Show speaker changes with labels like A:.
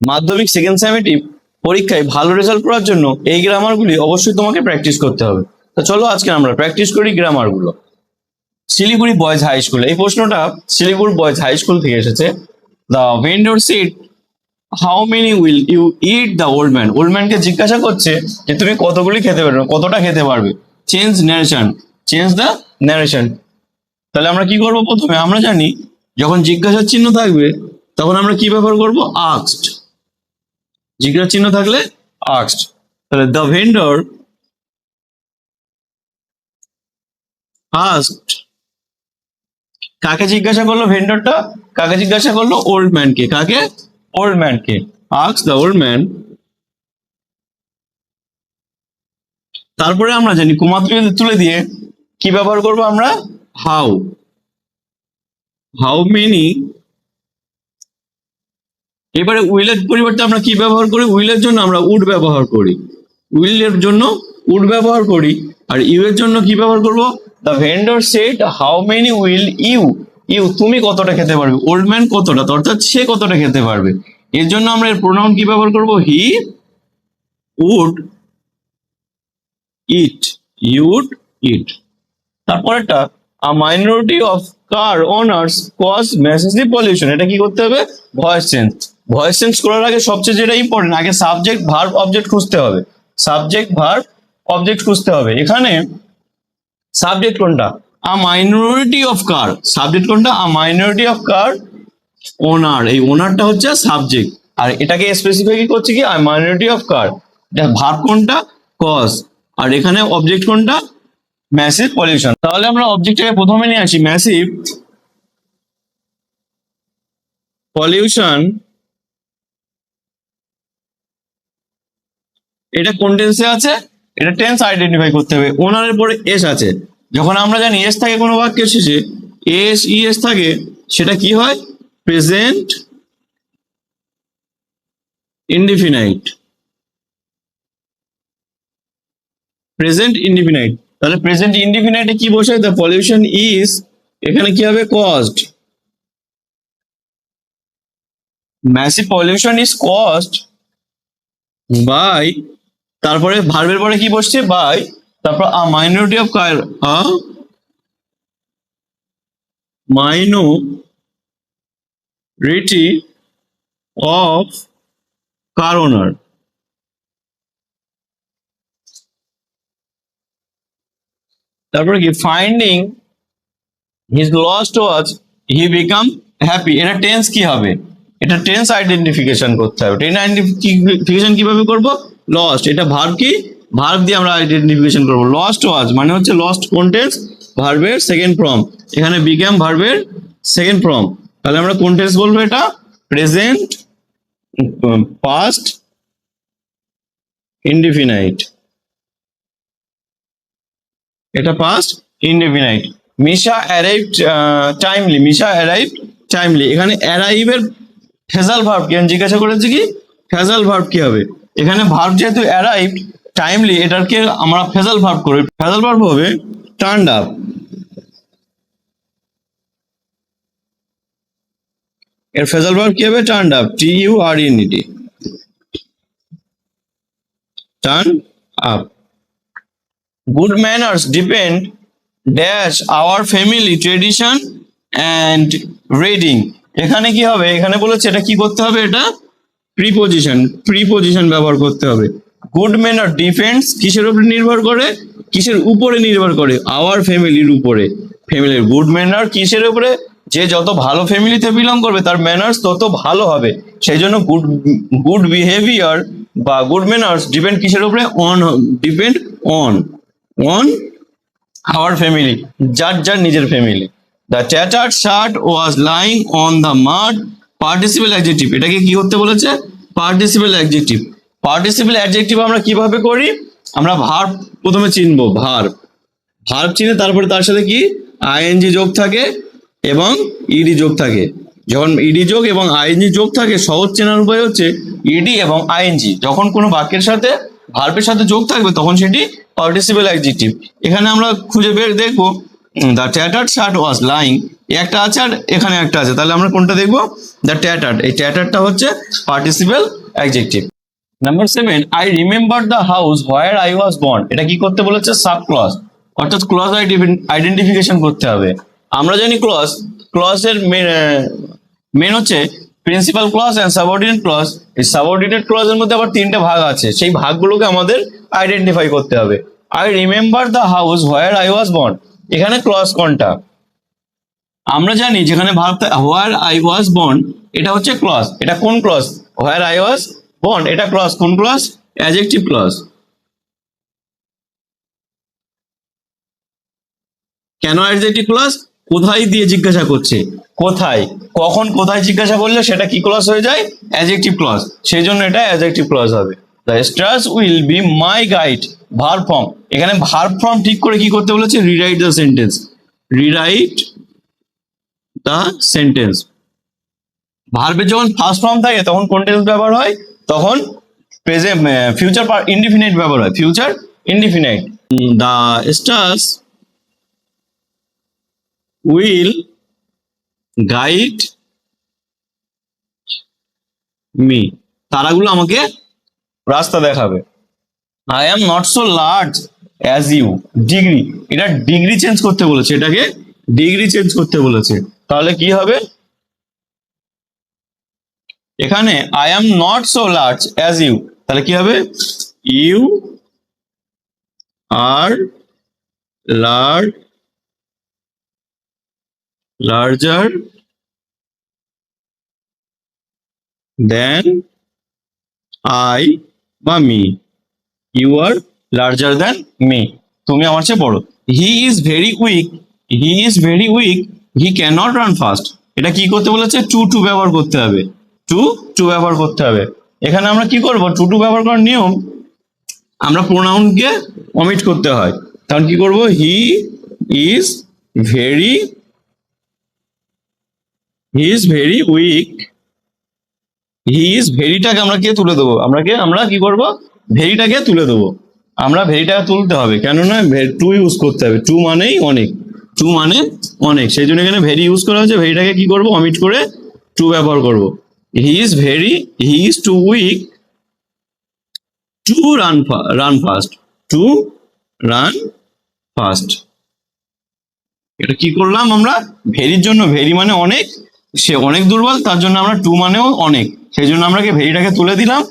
A: মাধ্যমিক second summative পরীক্ষায় ভালো রেজাল্ট করার জন্য এই গ্রামারগুলি অবশ্যই তোমাকে প্র্যাকটিস করতে হবে। তো চলো আজকে আমরা প্র্যাকটিস করি গ্রামারগুলো। শিলিগুড়ি বয়েজ হাই স্কুল, এই প্রশ্নটা শিলিগুড়ি বয়েজ হাই স্কুল থেকে এসেছে। The vendor said how many will you eat, the old man. Old ম্যানকে জিজ্ঞাসা করছে যে তুমি কতগুলি খেতে পারবে, কতটা খেতে পারবে। Change narration, change the narration. তাহলে আমরা কি করবো? প্রথমে আমরা জানি যখন জিজ্ঞাসার চিহ্ন থাকবে তখন আমরা কি ব্যবহার করব? আস্কড। জিজ্ঞাসার চিহ্ন থাকলে আস্কড। তাহলে দ্য ভেন্ডর আস্কড, কাকে জিজ্ঞাসা করলো? ভেন্ডরটা কাকে জিজ্ঞাসা করলো? ওল্ড ম্যানকে। কাকে? ওল্ড ম্যানকে। Ask the old man. তারপরে আমরা জানি কুমাত্রা তুলে দিয়ে কি ব্যবহার করব আমরা? হাউ। How many. এবারে উইলের পরিবর্তে আমরা কি ব্যবহার করি? উইলের জন্য আমরা উড ব্যবহার করি। উইলের জন্য উড ব্যবহার করি। আর ইউ এর জন্য কি ব্যবহার করব? The vendor said how many will you. You তুমি কতটা খেতে পারবে, ওল্ড ম্যান কতটা, অর্থাৎ সে কতটা খেতে পারবে। এর জন্য আমরা এর প্রোনাউন কি ব্যবহার করব? He would eat. You'd eat. তারপরেরটা a minority of car owners cause massive pollution. এটা কি করতে হবে? Voice change. ভয়েস চেঞ্জ করার আগে সবচেয়ে যেটা ইম্পর্টেন্ট, আগে সাবজেক্ট ভার্ব অবজেক্ট খুঁজতে হবে। সাবজেক্ট ভার্ব অবজেক্ট খুঁজতে হবে। এখানে সাবজেক্ট কোনটা? আ মাইনরিটি অফ কার। সাবজেক্ট কোনটা? আ মাইনরিটি অফ কার ওনার। এই ওনারটা হচ্ছে সাবজেক্ট, আর এটাকে স্পেসিফাই করছে কি? আ মাইনরিটি অফ কার। এটা ভার্ব কোনটা? কজ। আর এখানে অবজেক্ট কোনটা? Massive pollution. তাহলে আমরা অবজেক্টটাকে প্রথমে নিয়ে আসি, ম্যাসিভ পলিউশন। এটা কোন টেন্সে আছে? এটা টেন্স আইডেন্টিফাই করতে হবে। ওনারের পরে এস আছে। যখন আমরা জানি এস থাকে কোনো বাক্যের শেষে, এস ই এস থাকে, সেটা কি হয়? Present indefinite. Present indefinite. তাহলে প্রেজেন্ট ইনডিফিনাইটে কি বসে? দ্য পলিউশন ইজ, এখানে কি হবে? Caused. Massive pollution is caused by, তারপরে ভার্বের পরে কি বসছে? বাই। তারপর a minority of car, a minority of car owner. তারপরে কি? Finding his lost watch he became happy. এটা টেন্স কি হবে? এটা টেন্স আইডেন্টিফিকেশন করতে হবে। টেন্স আইডেন্টিফিকেশন কিভাবে করব? লস্ট, এটা ভার্ব কি? ভার্ব দিয়ে আমরা আইডেন্টিফিকেশন করব। লস্ট ওয়াচ মানে হচ্ছে লস্ট কোন টেন্স? ভার্বের সেকেন্ড ফর্ম। এখানে বিকাম ভার্বের সেকেন্ড ফর্ম। তাহলে আমরা কোন টেন্স বলবো? এটা প্রেজেন্ট পাস্ট ইনডিফিনাইট। এটা পাস্ট ইনডিফিনাইট। মিশা অ্যারাইভড টাইমলি। মিশা অ্যারাইভড টাইমলি। এখানে অ্যারাইভের ফেজাল ভার্ব কি জিজ্ঞাসা করেছে? কি ফেজাল ভার্ব কি হবে? এখানে ভার্ব যেহেতু অ্যারাইভড টাইমলি, এটাকে আমরা ফেজাল ভার্ব করি। ফেজাল ভার্ব হবে টার্নড আপ। এর ফেজাল ভার্ব কি হবে? Turned up. T U R N E T. Turn up. Good manners depend dash our family tradition and reading. এখানে কি হবে? এখানে বলেছে এটা কি করতে হবে? এটা প্রিপোজিশন। প্রিপোজিশন ব্যবহার করতে হবে। গুড ম্যানার ডিপেন্ডস কিসের উপরে নির্ভর করে? কিসের উপরে নির্ভর করে? আওয়ার ফ্যামিলির উপরে। ফ্যামিলির গুড ম্যানার কিসের উপরে? যে যত ভালো ফ্যামিলিতে বিলং করবে তার ম্যানার্স তত ভালো হবে। সেই জন্য গুড গুড বিহেভিয়ার বা গুড ম্যানার্স ডিপেন্ড কিসের উপরে? On, depend on on our family, যার যার নিজের family. The ট্যাটার্ড shirt was lying on the মাড। Participle adjective. এটাকে কি করতে বলেছে? Participle adjective. পার্টিসিপেল অ্যাডজেক্টিভ আমরা কিভাবে করি? আমরা ভার্ব প্রথমে চিনবো। ভার্ব ভার্ব চিনে তারপরে তার সাথে কি আইএনজি যোগ থাকে এবং ইডি যোগ থাকে। যখন ইডি যোগ এবং আইএনজি যোগ থাকে, সহজ চেনার উপায় হচ্ছে ইডি এবং আইএনজি যখন কোনো বাক্যের সাথে ভার্বের সাথে যোগ থাকবে তখন সেটি পার্টিসিপেল অ্যাডজেক্টিভ। এখানে আমরা খুঁজে বের দেখবো দ্য ট্যাটার্ড শার্ট ওয়াজ লাইং। একটা আছে আর এখানে একটা আছে, তাহলে আমরা কোনটা দেখবো? The tattered. এই ট্যাটার্ডটা হচ্ছে participle adjective. Number 7, I remember the house where I was born. এটা কি করতে বলেছে? সাব ক্লজ, অর্থাৎ ক্লজ আইডেন্টিফিকেশন করতে হবে। আমরা জানি ক্লজ, ক্লজের মেন হচ্ছে principal clause and subordinate clause. এই সাবঅর্ডিনেট ক্লজের মধ্যে আবার তিনটে ভাগ আছে, সেই ভাগগুলোকে আমাদের আইডেন্টিফাই করতে হবে। I remember the house where I was born, এখানে ক্লজ কোনটা? আমরা জানি যেখানে verb where I was born, এটা হচ্ছে ক্লজ। এটা কোন clause? Where I was born, এটা ক্লজ। কোন ক্লজ? Adjective clause. কেন অ্যাডজেক্টিভ ক্লজ? কোথায় দিয়ে জিজ্ঞাসা করছে, কোথায়, কখন, কোথায় জিজ্ঞাসা করলে সেটা কি ক্লজ হয়ে যায়? Adjective clause. সেই জন্য এটা অ্যাডজেক্টিভ ক্লজ হবে। The stars will be my guide, verb form. এখানে ভার্ব ফর্ম ঠিক করে কি করতে বলেছে? Rewrite the sentence, rewrite the sentence. ভার্বের যখন ফার্স্ট ফর্ম থাকে তখন কোন টেন্স ব্যবহার হয়? তখন প্রেজেন্ট, ফিউচার ইনডিফিনাইট ব্যবহার হয়, future indefinite. The stars will guide me, তারাগুলো আমাকে রাস্তা দেখাবে। I am not so large as you, degree, এটা ডিগ্রি চেঞ্জ করতে বলেছে, এটাকে ডিগ্রি চেঞ্জ করতে বলেছে। তাহলে কি হবে এখানে? I am not so large as you, তাহলে কি হবে? You are larger than I বা me, you are larger than me, তুমি আমার চেয়ে বড়। He is very weak, he is very weak, he can not run fast. এটা কি করতে বলেছে? টু ব্যবহার করতে হবে, টু ব্যবহার করতে হবে। এখানে আমরা কি করব? টু ব্যবহার করার নিয়ম, আমরা প্রোনাউনকে অমিট করতে হয়। তখন কি করব? He is very, he is very weak, he is ভেরিটাকে আমরা কে তুলে দেবো? আমরা কি করব? ভেরিটাকে তুলে দেবো। আমরা ভেরিটাকে তুলতে হবে, কেননা টু ইউজ করতে হবে। টু মানেই অনেক, টু মানে অনেক, সেই জন্য এখানে ভেরি ইউজ করা হচ্ছে। ভেরিটাকে কি করব? অমিট করে টু ব্যবহার করব। He is very, he is too weak to run fast, to run fast. এটা কি করলাম আমরা? ভেরির জন্য, ভেরি মানে অনেক, সে অনেক দুর্বল, তার জন্য আমরা টু মানেও অনেক, সেই জন্য আমরা ভেরিটাকে তুলে দিলাম।